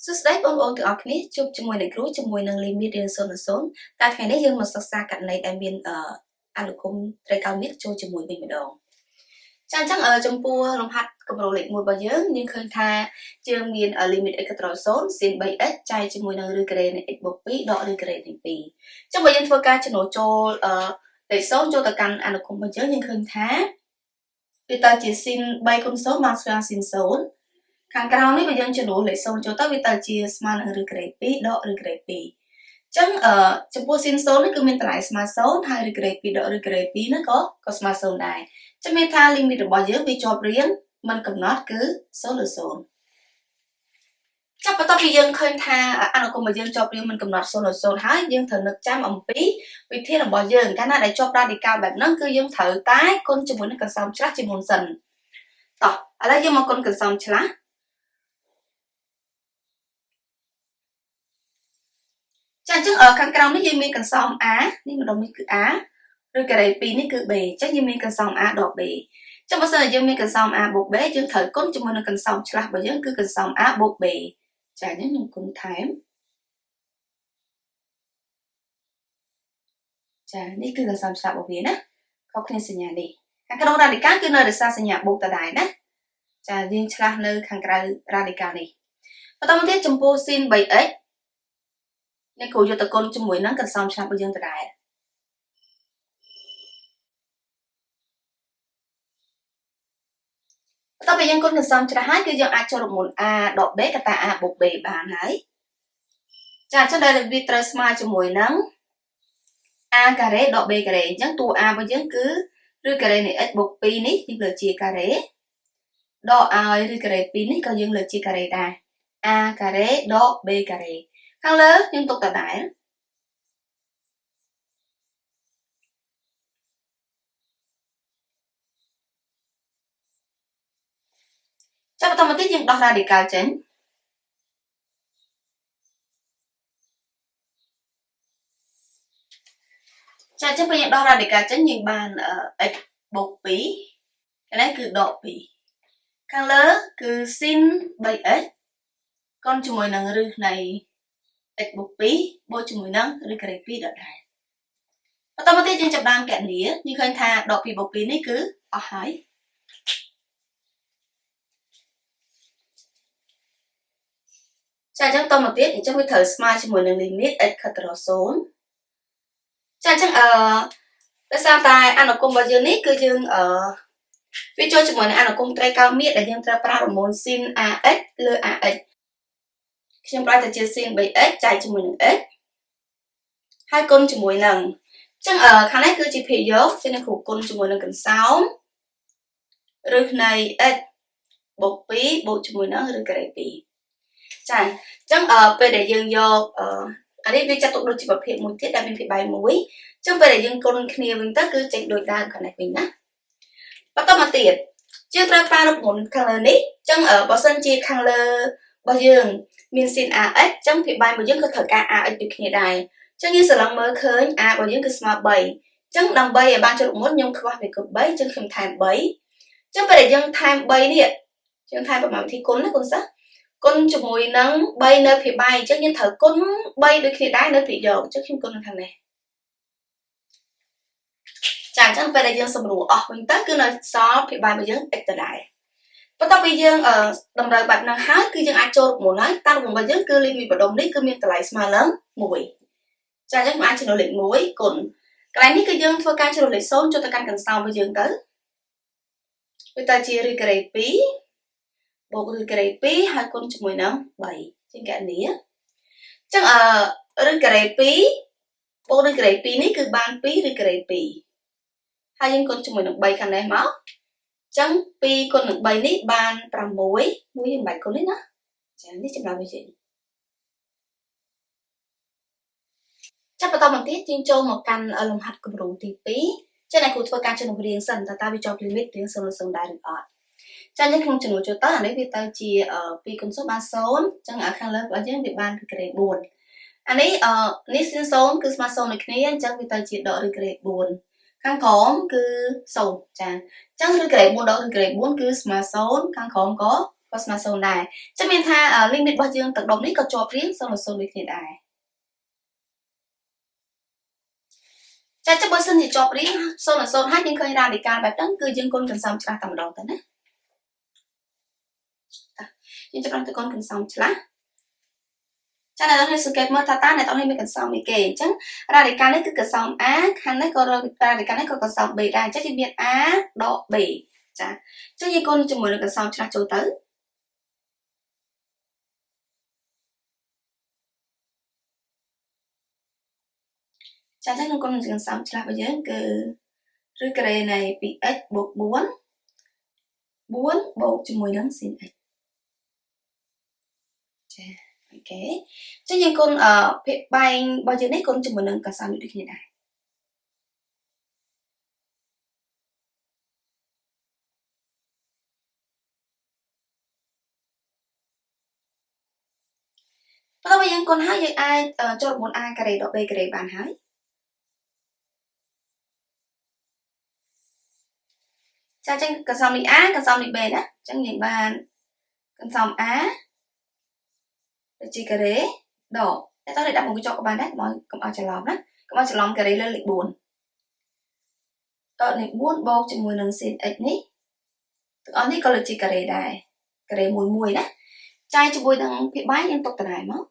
សួស្តីបងប្អូនទាំងអស់គ្នាជួបជាមួយនឹងគ្រូជាមួយនឹង limit រៀន0 តែថ្ងៃនេះយើងមកសិក្សាករណីដែលមានអនុគមត្រីកោណមានចូលជាមួយវិញម្ដងចាអញ្ចឹងចំពោះលំហាត់គម្រោងលេខ1របស់យើងឃើញថាយើងមាន limit x ទៅដល់0 sin 3x ចែកជាមួយនឹងឬក្រេនៃ x បូក2ដកឬក្រេនៃ2អញ្ចឹងបើយើងធ្វើការចំណូលចូលលេខ0ចូលទៅកាន់អនុគមរបស់យើងឃើញថាវាទៅជា sin 3គុណ0បានស្មើ sin 0ខាងក្រោមនេះបើយើងចំនួនលេខ0ចូលទៅវាទៅជាស្មើនឹងឬក្រេ2ដកឬក្រេ2អញ្ចឹងចំពោះ sin 0នេះគឺមានតម្លៃស្មើ0ហើយឬក្រេ2ដកឬក្រេ2ហ្នឹងក៏ស្មើ0ដែរចាំមានថា limit របស់យើងវាជាប់រៀងមិនកំណត់គឺ0ឬ0ចាប់បន្ទាប់ពីយើងឃើញថាអនុគមរបស់យើងជាប់រៀងមិនកំណត់0ឬ0ហើយយើងត្រូវនឹកចាំអំពីវិធីរបស់យើងកាលណាដែលជាប់ radical បែបហ្នឹងគឺយើងត្រូវតែគុណជាមួយនឹងកន្សោមឆ្លាស់ជាមុនសិនតោះឥឡូវយើងមកគុណកន្សោមឆ្លាស់ចាអញ្ចឹងខាងក្រោមនេះយើងមានកន្សោម A នេះម្ដងនេះគឺ A ឬការ៉េ2នេះគឺ B អញ្ចឹងយើងមានកន្សោម A ដក B អញ្ចឹងបើសិនជាយើងមានកន្សោម A បូក B យើងត្រូវគុណជាមួយនឹងកន្សោមឆ្លាស់របស់យើងគឺកន្សោម A បូក B ចាអញ្ចឹងខ្ញុំគុណថែមចានេះគឺកន្សោមឆ្លាស់របស់វាណាខុសគ្នាសញ្ញានេះខាងក្នុង radical គឺនៅរក្សាសញ្ញាបូកដដែលណាចាយើងឆ្លាស់នៅខាងក្រៅ radical នេះបន្តមកទៀតចំពោះ sin 3x នេះគ្រូយកទៅគុណជាមួយនឹងកន្សោមឆ្លាស់របស់យើងដដែលបន្ទាប់ពីយើងគុណកន្សោមឆ្លាស់ហើយគឺយើងអាចចូលរមូល a ដក b កតា a បូក b បានហើយចាអញ្ចឹងដែលវាត្រូវស្មើជាមួយនឹង a ការ៉េដក b ការ៉េអញ្ចឹងតួ a របស់យើងគឺឬការ៉េនៃ x បូក2នេះយើងលើកជាការ៉េដកឲ្យឬការ៉េ2នេះក៏យើងលើកជាការ៉េដែរ a ការ៉េដក b ការ៉េខាងលើយើងទុកដដែលចាប់បន្តមកទៀតយើងដោះ radical ចេញចាអញ្ចឹងពេលយើងដោះ radical ចេញយើងបាន x បូក2កន្លែងគឺដក2ខាងលើគឺ sin 3x កុនជាមួយនឹងរឹសនៃ x បូក2បូកជាមួយនឹងឬការ៉េ2ដដែលបន្តមកទៀតយើងចាប់ដើមកណនីយើងឃើញថាដក2បូក2នេះគឺអស់ហើយចាអញ្ចឹងតមកទៀតអញ្ចឹងវាត្រូវស្មើជាមួយនឹង limit x ខិតទៅរក0ចាអញ្ចឹងដោយសារតែអនុគមរបស់យើងនេះគឺយើងវាចូលជាមួយនឹងអនុគមត្រីកោណមាត្រដែលយើងត្រូវប្រើប្រមូល sin ax លើ ax ខ្ញុំប្រើតែជា sin 3x ចែកជាមួយនឹង x ហើយគុណជាមួយនឹងអញ្ចឹងខាងនេះគឺជាភាគយកជានឹងគ្រូគុណជាមួយនឹងកន្សោមឬនៃ x បូក2បូកជាមួយនឹងឬការ៉េ2ចាអញ្ចឹងពេលដែលយើងយកអានេះវាចាត់ទុកដូចជាប្រភេទមួយទៀតដែលមានភាពបែបមួយអញ្ចឹងពេលដែលយើងគុណគ្នាវិញទៅគឺចេញដូចដើមខាងនេះវិញណាបន្តមកទៀតយើងត្រូវប្រើរូបមន្តខាងលើនេះអញ្ចឹងបើសិនជាខាងលើរបស់យើងមាន sin ax អញ្ចឹងភាពបែបរបស់យើងក៏ត្រូវការ ax ដូចគ្នាដែរអញ្ចឹងយើងស្រឡំមើលឃើញ a របស់យើងគឺស្មើ3អញ្ចឹងដើម្បីឲ្យបានជារូបមន្តខ្ញុំខ្វះវាគុណ3អញ្ចឹងខ្ញុំថែម3អញ្ចឹងពេលដែលយើងថែម3នេះយើងថែមប្រមាណវិធីគុណណាគុណសិស្សគុណជាមួយនឹង3នៅភាគបែកអញ្ចឹងយើងត្រូវគុណ3ដូចគ្នាដែរនៅភាគយកអញ្ចឹងខ្ញុំគុណនៅខាងនេះចាអញ្ចឹងពេលដែលយើងសម្រួលអស់វិញទៅគឺនៅសល់ភាគបែករបស់យើង x ដដែលបន្ទាប់ពីយើងតម្រូវបែបហ្នឹងហើយគឺយើងអាចចូលរូបមន្តហើយតាមរូបមន្តរបស់យើងគឺ limit បដុំនេះគឺមានតម្លៃស្មើនឹង1ចាអញ្ចឹងខ្ញុំអាចចំណូលលេខ1គុណកន្លែងនេះគឺយើងធ្វើការចំណូលលេខ0ចូលទៅកាន់កន្សោមរបស់យើងទៅវាទៅជាឬការ៉េ2បូកឬការ៉េ2ហើយគុណជាមួយនឹង3ជាងកណនីអញ្ចឹងឬការ៉េ2បូកឬការ៉េ2នេះគឺបាន2ឬការ៉េ2ហើយយើងគុណជាមួយនឹង3ខាងនេះមកអញ្ចឹង2គុណនឹង3នេះបាន6មួយយើងបាច់គុណនេះណាចានេះចម្លើយវាជាចាប់បន្តមកទៀតយើងចូលមកកាន់លំហាត់គម្រោងទី2ចឹងអ្នកគ្រូធ្វើការចំនួនរៀងសិនតើវាជាប់ limit រៀង0ដែរឬអត់ចាអញ្ចឹងក្នុងចំនួនចូលទៅអានេះវាទៅជា2គុណ0បាន0អញ្ចឹងខាងលើរបស់យើងវាបានក្រេ4អានេះនេះsin 0គឺស្មើ0ដូចគ្នាអញ្ចឹងវាទៅជាដកឬក្រេ4ខាងក្រោមគឺ0ចាអញ្ចឹងឬក្រេ4ដកឬក្រេ4គឺស្មើ0ខាងក្រោមក៏ ក៏ស្មើ0ដែរចឹងមានថា limit របស់យើងទាំងដុំនេះក៏ជាប់រៀង0 0ដូចគ្នាដែរចាចាំបើសិនជាជាប់រៀង0 0ហើយយើងឃើញ radical បែបហ្នឹងគឺយើងគុណកន្សំឆ្លាស់តែម្ដងទៅណាយើងចាប់ទៅគុណកន្សំឆ្លាស់ចាអ្នកនរសង្កេតមើលថាតើអ្នកនរមានកន្សំនេះគេអញ្ចឹង radical នេះគឺកន្សំ a ខាងនេះក៏ radical នេះក៏កន្សំ b ដែរអញ្ចឹងយើងមាន a ដក b ចាអញ្ចឹងយើងគុណជាមួយនឹងកន្សំឆ្លាស់ចូលទៅចាអញ្ចឹងគុណនឹងកន្សំឆ្លាស់របស់យើងគឺឬការ៉េនៃ 2x បូក4 4បូកជាមួយនឹង sin x ចាអូខេចឹងយើងគុណភាគបែងរបស់យើងនេះគុណជាមួយនឹងកន្សំដូចគ្នាដែរបន្តមកយើងគុណហើយយើងអាចចូល 9a ការ៉េដក b ការ៉េបានហើយចាអញ្ចឹងកន្សំនេះ a កន្សំនេះ b ណាអញ្ចឹងយើងបានកន្សំ a ដូចជាការ៉េដកតែតោះនេះដាក់មុខកញ្ចក់ក៏បានដែរកុំឲ្យច្រឡំណាកុំឲ្យច្រឡំការ៉េលើលេខ4តោះនេះ4បូកជាមួយនឹង sin x នេះទាំងអស់នេះក៏លើជាការ៉េដែរការ៉េមួយណាចាយជាមួយនឹងភាគបែងយើងទុកដដែលមក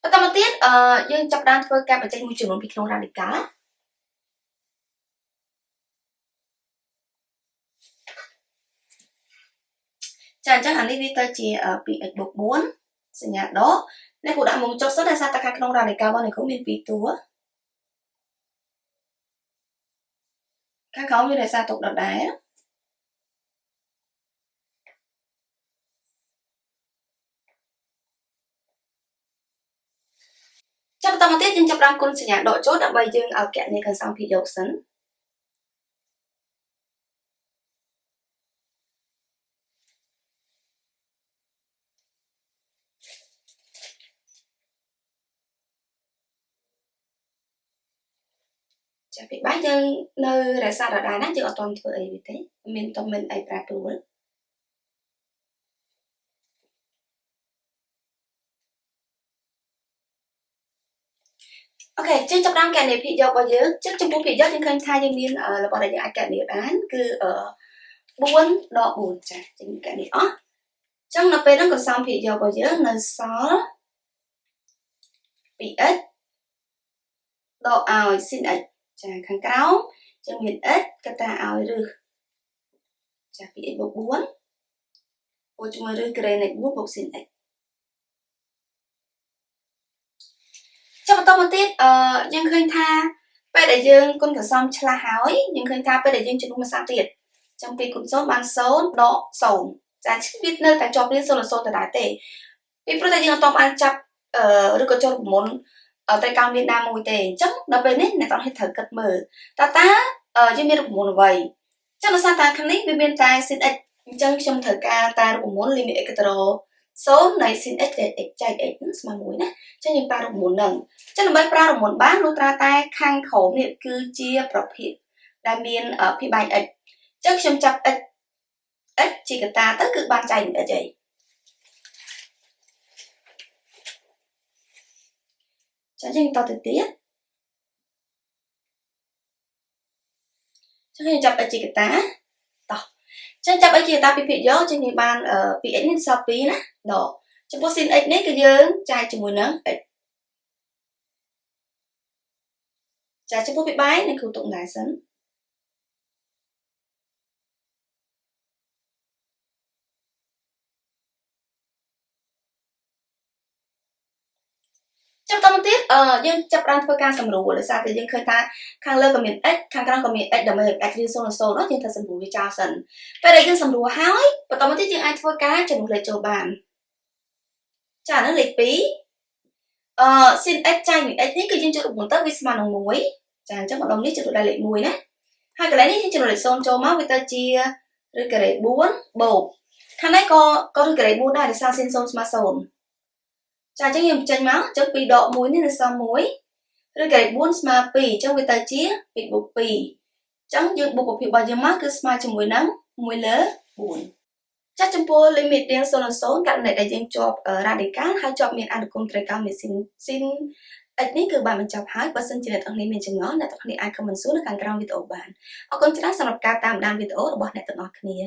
បន្តមកទៀតយើងចាប់ផ្ដើមធ្វើការបញ្ចេញមួយចំនួនពីក្នុង radical ចាអញ្ចឹងអានេះវាទៅជា 2x បូក4សញ្ញាដកនេះគូដាក់មុខចុះសិនដោយសារតែខាងក្នុង radical របស់នេះគូមាន2តួខាងក្រោមមានរក្សាទុកដដែលចាំបន្តមកទៀតយើងចាប់ផ្ដើមគុណសញ្ញាដកចូលដើម្បីយើងឲ្យគណនាកន្សំភាគយកសិនចាពីបែរយើងនៅរក្សាដដែលណាយើងអត់ទាន់ធ្វើអីទេមានតែមិនអីប្រែប្រួលអូខេចឹងចាប់ផ្ដើមកណនាភាគយករបស់យើងចឹងចំពោះភាគយកយើងឃើញថាយើងមានរបស់ដែលយើងអាចកណនាបានគឺ4ដក4ចាចឹងកណនាអស់ចឹងនៅពេលហ្នឹងកន្សំភាគយករបស់យើងនៅសល់ 2x ដកឲ្យ sin x ចាខាងក្រោមចឹងមាន x កតាឲ្យរឹសចា 2x បូក4បូកជាមួយរឹសការ៉េនៃ4បូក sin x ចាំបន្តមកទៀតយើងឃើញថាពេលដែលយើងគុណកន្សំឆ្លាស់ហើយយើងឃើញថាពេលដែលយើងចំនួនមួយសាទៀតចឹង2គុណ0បាន0ដក0ចាវានៅតែជាប់រៀង0 0ដដែលទេពីព្រោះតែយើងអត់បានចាប់ឬក៏ចូលប្រមូលត្រីកោណមានណាមួយទេអញ្ចឹងដល់ពេលនេះអ្នកទាំងអស់ត្រូវគិតមើលតើយើងមានរូបមន្តអ្វីអញ្ចឹងដោយសារតែខាងនេះវាមានតែ sin x អញ្ចឹងខ្ញុំត្រូវការតែរូបមន្ត limit x ទៅ0នៃ sin x ដែល x ចែក x ស្មើ1ណាអញ្ចឹងយើងប្រើរូបមន្តហ្នឹងអញ្ចឹងដើម្បីប្រើរូបមន្តបានលុះត្រាតែខាងក្រោមនេះគឺជាប្រភេទដែលមានភាគបែង x អញ្ចឹងខ្ញុំចាប់ x ជាកតាទៅគឺបានចែកនឹង x អីចាយើងតទៅទៀតចឹងយើងចាប់ x ជាកតាតោះចឹងចាប់ x ជាកតាពីភាគយកចឹងយើងបាន 2x នេះសល់2ណាដកចំពោះ sin x នេះគឺយើងចែកជាមួយនឹង x ចាចំពោះភាគបែងនេះគ្រូទុកដែរសិនចាំតទៅទៀតយើងចាប់ផ្ដើមធ្វើការសម្រួលដោយសារតែយើងឃើញថាខាងលើក៏មាន x ខាងក្រោមក៏មាន x ដើម្បីឲ្យ x រៀង0 0នោះយើងត្រូវសម្រួលវាចោលសិនពេលដែលយើងសម្រួលហើយបន្តមកទៀតយើងអាចធ្វើការចំនួនលេខចូលបានចាហ្នឹងលេខ2sin x ចែកនឹង x នេះគឺយើងចូលរូបមន្តទៅវាស្មើនឹង1ចាអញ្ចឹងម្ដងនេះចំនួនលេខ1ណាហើយកន្លែងនេះយើងចំនួនលេខ0ចូលមកវាទៅជាឬការ៉េ4បូកខាងនេះក៏ឬការ៉េ4ដែរដោយសារ sin 0 ស្មើ0ចាអញ្ចឹងយើងបញ្ចេញមកអញ្ចឹង2ដក1នេះនៅសល់1 ឬក៏លេខ4ស្មើ2អញ្ចឹងវាទៅជា2បូក2អញ្ចឹងយើងបូកប្រភេទរបស់យើងមកគឺស្មើជាមួយនឹង1លើ4ចាស់ចំពោះ limit រៀង0និង0ករណីដែលយើងជាប់ radical ហើយជាប់មានអនុគមត្រីកោណមាន sin x នេះគឺបានបញ្ចប់ហើយបើសិនជាអ្នកទាំងនេះមានចម្ងល់អ្នកទាំងនេះអាច comment សួរនៅខាងក្រោមវីដេអូបានអរគុណច្រើនសម្រាប់ការតាមដានវីដេអូរបស់អ្នកទាំងអស់គ្នា